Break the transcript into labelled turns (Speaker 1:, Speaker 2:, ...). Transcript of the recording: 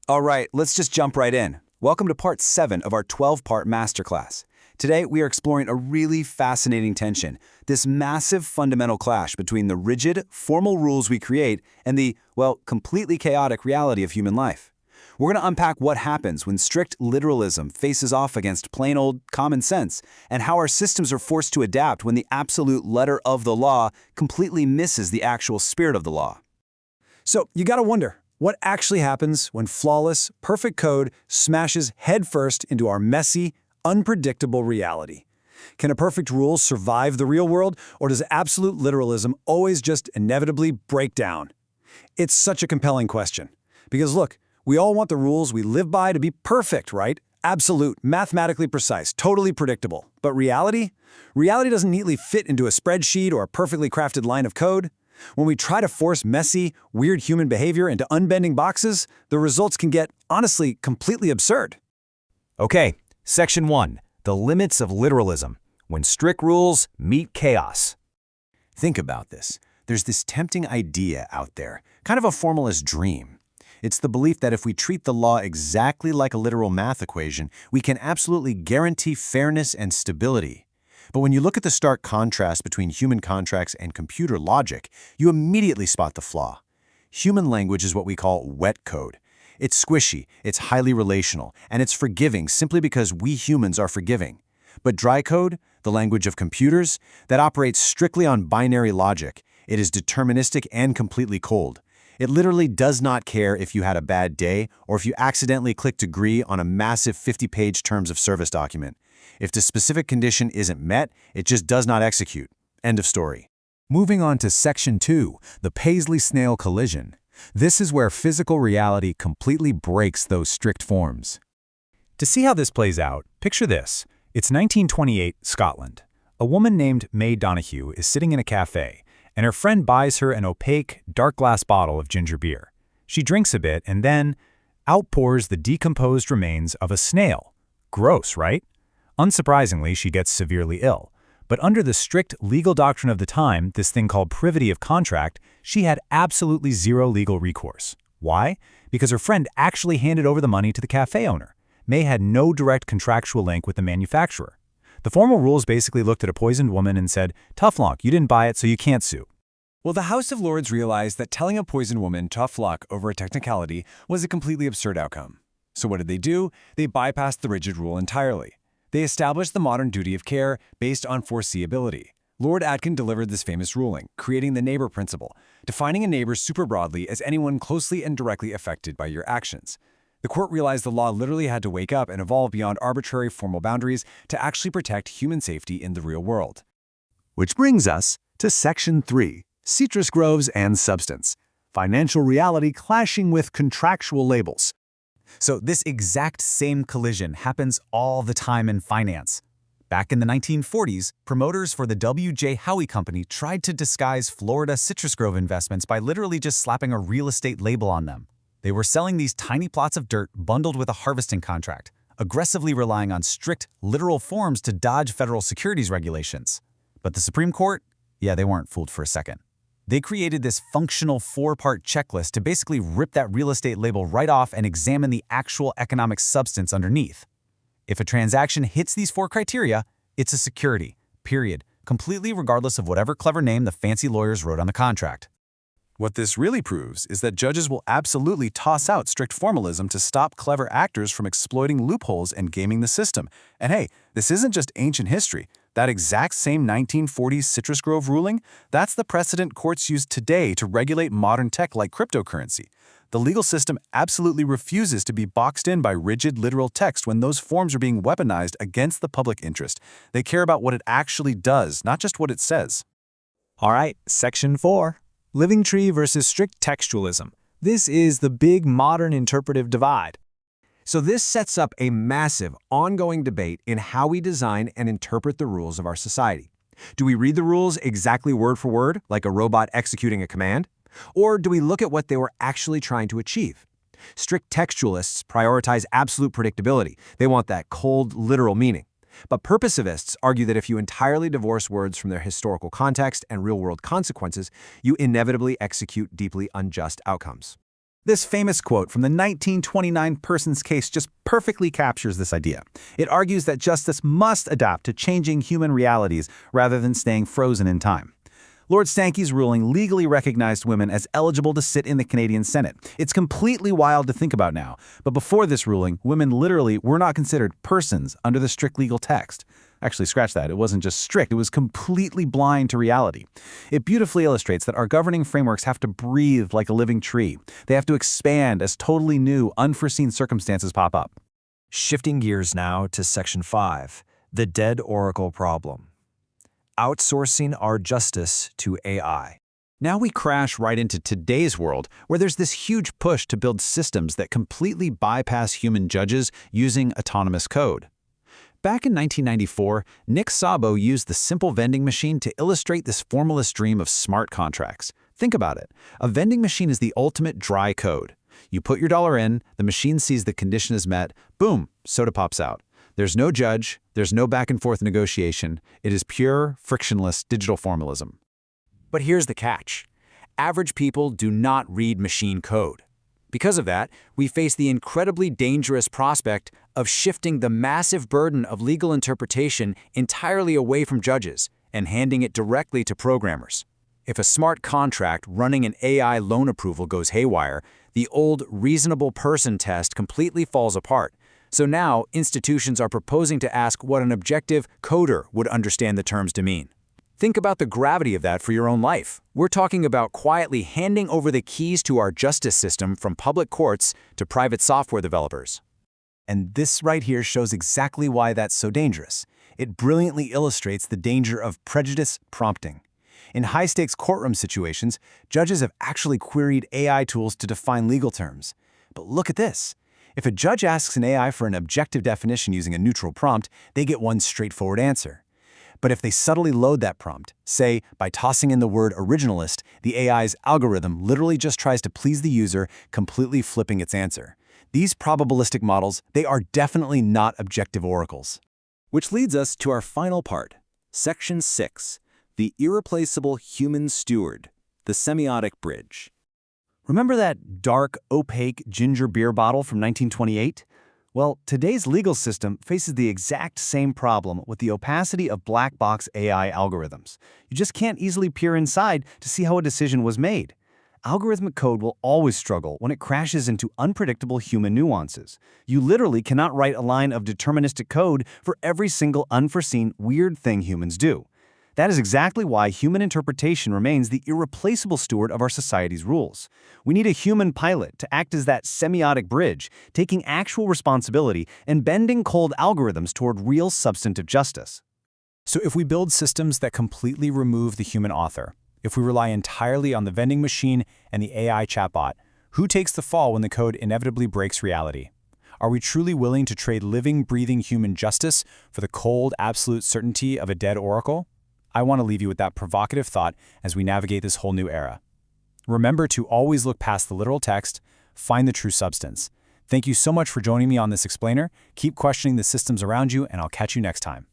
Speaker 1: All right, let's just jump right in. Welcome to part 7 of our 12-part masterclass. Today, we are exploring a really fascinating tension, this massive fundamental clash between the rigid, formal rules we create and the, well, completely chaotic reality of human life. We're going to unpack what happens when strict literalism faces off against plain old common sense, and how our systems are forced to adapt when the absolute letter of the law completely misses the actual spirit of the law.
Speaker 2: So, you gotta wonder, what actually happens when flawless, perfect code smashes headfirst into our messy, unpredictable reality? Can a perfect rule survive the real world, or does absolute literalism always just inevitably break down? It's such a compelling question. Because look, we all want the rules we live by to be perfect, right? Absolute, mathematically precise, totally predictable. But reality? Reality doesn't neatly fit into a spreadsheet or a perfectly crafted line of code. When we try to force messy, weird human behavior into unbending boxes, the results can get, honestly, completely absurd.
Speaker 3: Okay, Section 1, the limits of literalism, when strict rules meet chaos.
Speaker 1: Think about this. There's this tempting idea out there, kind of a formalist dream. It's the belief that if we treat the law exactly like a literal math equation, we can absolutely guarantee fairness and stability. But when you look at the stark contrast between human contracts and computer logic, you immediately spot the flaw. Human language is what we call wet code. It's squishy, it's highly relational, and it's forgiving simply because we humans are forgiving. But dry code, the language of computers, that operates strictly on binary logic. It is deterministic and completely cold. It literally does not care if you had a bad day or if you accidentally clicked agree on a massive 50-page terms of service document. If the specific condition isn't met, it just does not execute. End of story.
Speaker 3: Moving on to Section 2, the Paisley-Snail collision. This is where physical reality completely breaks those strict forms. To see how this plays out, picture this. It's 1928, Scotland. A woman named May Donahue is sitting in a cafe, and her friend buys her an opaque, dark glass bottle of ginger beer. She drinks a bit and then outpours the decomposed remains of a snail. Gross, right? Unsurprisingly, she gets severely ill. But under the strict legal doctrine of the time, this thing called privity of contract, she had absolutely zero legal recourse. Why? Because her friend actually handed over the money to the cafe owner. May had no direct contractual link with the manufacturer. The formal rules basically looked at a poisoned woman and said, tough luck, you didn't buy it, so you can't sue.
Speaker 2: Well, the House of Lords realized that telling a poisoned woman tough luck over a technicality was a completely absurd outcome. So what did they do? They bypassed the rigid rule entirely. They established the modern duty of care based on foreseeability. Lord Atkin delivered this famous ruling, creating the neighbor principle, defining a neighbor super broadly as anyone closely and directly affected by your actions. The court realized the law literally had to wake up and evolve beyond arbitrary formal boundaries to actually protect human safety in the real world.
Speaker 4: Which brings us to Section 3, citrus groves and substance, financial reality clashing with contractual labels.
Speaker 3: So this exact same collision happens all the time in finance. Back in the 1940s, promoters for the W.J. Howe Company tried to disguise Florida citrus grove investments by literally just slapping a real estate label on them. They were selling these tiny plots of dirt bundled with a harvesting contract, aggressively relying on strict, literal forms to dodge federal securities regulations. But the Supreme Court? Yeah, they weren't fooled for a second. They created this functional 4-part checklist to basically rip that real estate label right off and examine the actual economic substance underneath. If a transaction hits these 4 criteria, it's a security, period, completely regardless of whatever clever name the fancy lawyers wrote on the contract.
Speaker 1: What this really proves is that judges will absolutely toss out strict formalism to stop clever actors from exploiting loopholes and gaming the system. And hey, this isn't just ancient history. That exact same 1940s citrus grove ruling, that's the precedent courts use today to regulate modern tech like cryptocurrency. The legal system absolutely refuses to be boxed in by rigid literal text when those forms are being weaponized against the public interest. They care about what it actually does, not just what it says.
Speaker 2: All right, Section 4, living tree versus strict textualism. This is the big modern interpretive divide. So this sets up a massive, ongoing debate in how we design and interpret the rules of our society. Do we read the rules exactly word for word, like a robot executing a command? Or do we look at what they were actually trying to achieve? Strict textualists prioritize absolute predictability. They want that cold, literal meaning. But purposivists argue that if you entirely divorce words from their historical context and real-world consequences, you inevitably execute deeply unjust outcomes.
Speaker 3: This famous quote from the 1929 Persons case just perfectly captures this idea. It argues that justice must adapt to changing human realities rather than staying frozen in time. Lord Sankey's ruling legally recognized women as eligible to sit in the Canadian Senate. It's completely wild to think about now, but before this ruling, women literally were not considered persons under the strict legal text. Actually, scratch that. It wasn't just strict, it was completely blind to reality. It beautifully illustrates that our governing frameworks have to breathe like a living tree. They have to expand as totally new, unforeseen circumstances pop up.
Speaker 2: Shifting gears now to Section 5, the dead oracle problem. Outsourcing our justice to AI.
Speaker 1: Now we crash right into today's world, where there's this huge push to build systems that completely bypass human judges using autonomous code. Back in 1994, Nick Szabo used the simple vending machine to illustrate this formalist dream of smart contracts. Think about it. A vending machine is the ultimate dry code. You put your dollar in, the machine sees the condition is met, boom, soda pops out. There's no judge, there's no back and forth negotiation. It is pure, frictionless digital formalism.
Speaker 2: But here's the catch. Average people do not read machine code. Because of that, we face the incredibly dangerous prospect of shifting the massive burden of legal interpretation entirely away from judges and handing it directly to programmers. If a smart contract running an AI loan approval goes haywire, the old reasonable person test completely falls apart. So now, institutions are proposing to ask what an objective coder would understand the terms to mean. Think about the gravity of that for your own life. We're talking about quietly handing over the keys to our justice system from public courts to private software developers.
Speaker 1: And this right here shows exactly why that's so dangerous. It brilliantly illustrates the danger of prejudice prompting. In high-stakes courtroom situations, judges have actually queried AI tools to define legal terms. But look at this. If a judge asks an AI for an objective definition using a neutral prompt, they get one straightforward answer. But if they subtly load that prompt, say by tossing in the word originalist, the AI's algorithm literally just tries to please the user, completely flipping its answer. These probabilistic models, they are definitely not objective oracles.
Speaker 3: Which leads us to our final part, Section 6, the irreplaceable human steward, the semiotic bridge. Remember that dark, opaque ginger beer bottle from 1928? Well, today's legal system faces the exact same problem with the opacity of black box AI algorithms. You just can't easily peer inside to see how a decision was made. Algorithmic code will always struggle when it crashes into unpredictable human nuances. You literally cannot write a line of deterministic code for every single unforeseen, weird thing humans do. That is exactly why human interpretation remains the irreplaceable steward of our society's rules. We need a human pilot to act as that semiotic bridge, taking actual responsibility and bending cold algorithms toward real substantive justice.
Speaker 2: So if we build systems that completely remove the human author, if we rely entirely on the vending machine and the AI chatbot, who takes the fall when the code inevitably breaks reality? Are we truly willing to trade living, breathing human justice for the cold, absolute certainty of a dead oracle? I want to leave you with that provocative thought as we navigate this whole new era. Remember to always look past the literal text, find the true substance. Thank you so much for joining me on this explainer. Keep questioning the systems around you, and I'll catch you next time.